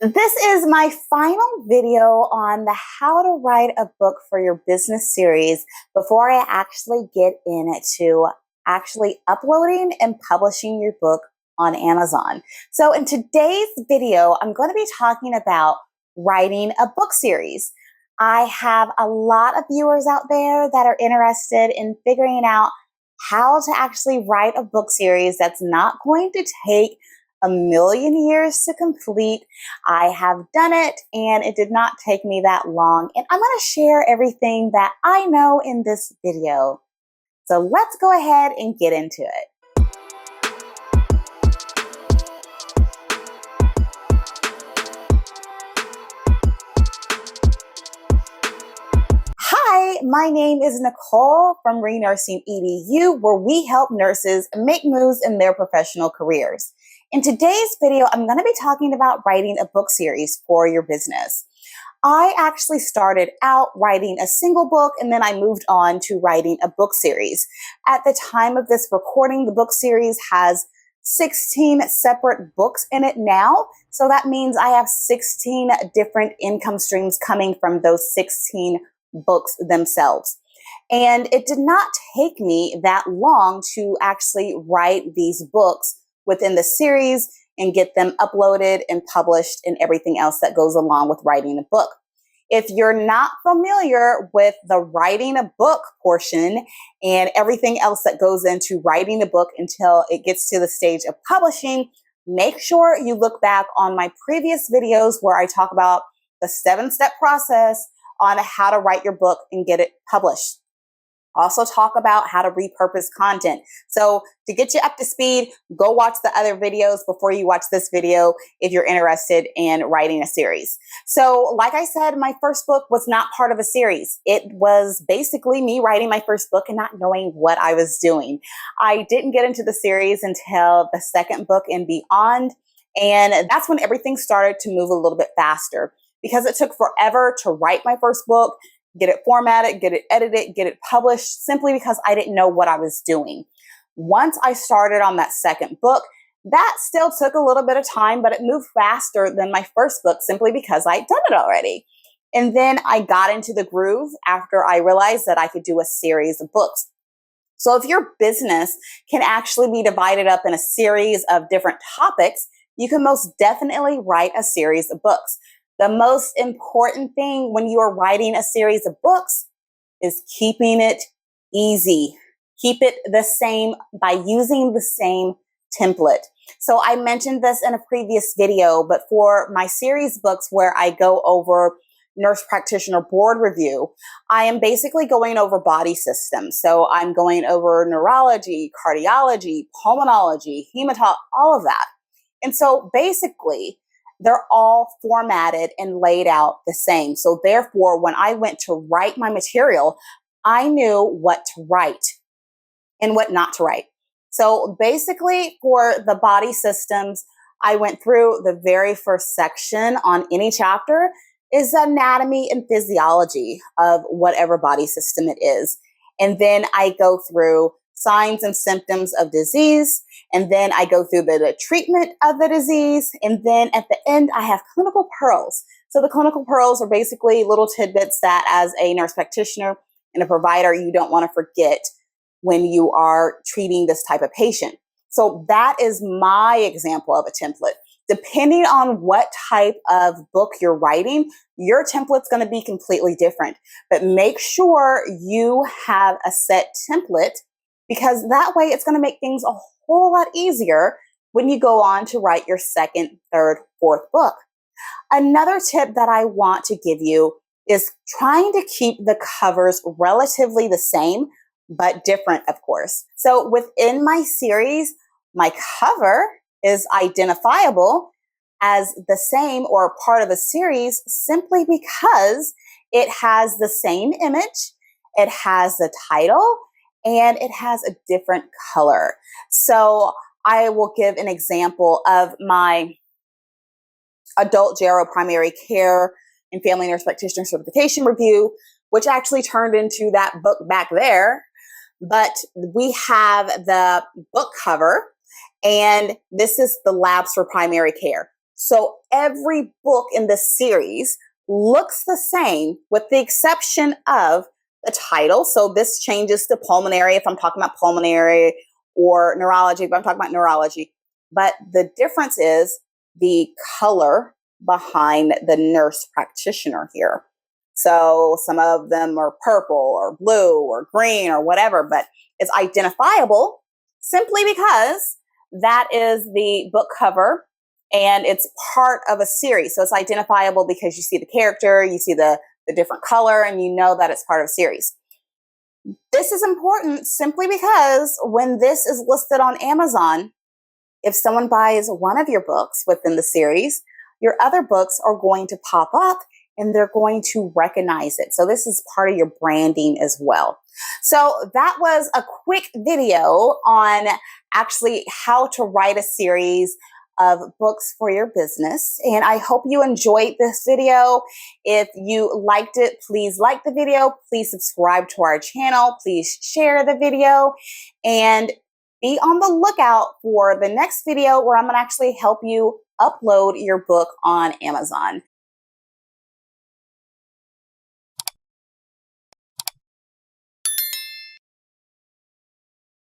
This is my final video on the how to write a book for your business series before I actually get into actually uploading and publishing your book on Amazon. So in today's video, I'm going to be talking about writing a book series. I have a lot of viewers out there that are interested in figuring out how to actually write a book series that's not going to take a million years to complete. I have done it and it did not take me that long. And I'm going to share everything that I know in this video. So let's go ahead and get into it. Hi, my name is Nicole from Renursing EDU, where we help nurses make moves in their professional careers. In today's video, I'm going to be talking about writing a book series for your business. I actually started out writing a single book and then I moved on to writing a book series. At the time of this recording, the book series has 16 separate books in it now. So that means I have 16 different income streams coming from those 16 books themselves. And it did not take me that long to actually write these books within the series and get them uploaded and published and everything else that goes along with writing a book. If you're not familiar with the writing a book portion and everything else that goes into writing a book until it gets to the stage of publishing, make sure you look back on my previous videos where I talk about the 7-step process on how to write your book and get it published. Also talk about how to repurpose content. So to get you up to speed, go watch the other videos before you watch this video if you're interested in writing a series. So like I said, my first book was not part of a series. It was basically me writing my first book and not knowing what I was doing. I didn't get into the series until the second book and beyond. And that's when everything started to move a little bit faster because it took forever to write my first book, get it formatted, get it edited, get it published, simply because I didn't know what I was doing. Once I started on that second book, that still took a little bit of time, but it moved faster than my first book simply because I'd done it already. And then I got into the groove after I realized that I could do a series of books. So if your business can actually be divided up in a series of different topics, you can most definitely write a series of books. The most important thing when you are writing a series of books is keeping it easy. Keep it the same by using the same template. So I mentioned this in a previous video, but for my series books where I go over nurse practitioner board review, I am basically going over body systems. So I'm going over neurology, cardiology, pulmonology, hematology, all of that. And so basically, they're all formatted and laid out the same. So therefore, when I went to write my material, I knew what to write and what not to write. So basically for the body systems, I went through the very first section on any chapter is anatomy and physiology of whatever body system it is. And then I go through signs and symptoms of disease. And then I go through the treatment of the disease. And then at the end, I have clinical pearls. So the clinical pearls are basically little tidbits that as a nurse practitioner and a provider, you don't want to forget when you are treating this type of patient. So that is my example of a template. Depending on what type of book you're writing, your template's going to be completely different. But make sure you have a set template because that way it's going to make things a whole lot easier when you go on to write your second, third, fourth book. Another tip that I want to give you is trying to keep the covers relatively the same, but different, of course. So within my series, my cover is identifiable as the same or part of a series simply because it has the same image, it has the title, and it has a different color. So I will give an example of my adult gero primary care and family nurse practitioner certification review, which actually turned into that book back there. But we have the book cover, and this is the labs for primary care. So every book in this series looks the same with the exception of the title. So this changes to pulmonary if I'm talking about pulmonary, or neurology if I'm talking about neurology. But the difference is the color behind the nurse practitioner here. So some of them are purple or blue or green or whatever, but it's identifiable simply because that is the book cover and it's part of a series. So it's identifiable because you see the character, you see the different color, and you know that it's part of a series. This is important simply because when this is listed on Amazon, if someone buys one of your books within the series, your other books are going to pop up and they're going to recognize it. So this is part of your branding as well. So that was a quick video on actually how to write a series of books for your business. And I hope you enjoyed this video. If you liked it, please like the video. Please subscribe to our channel. Please share the video and be on the lookout for the next video where I'm going to actually help you upload your book on Amazon.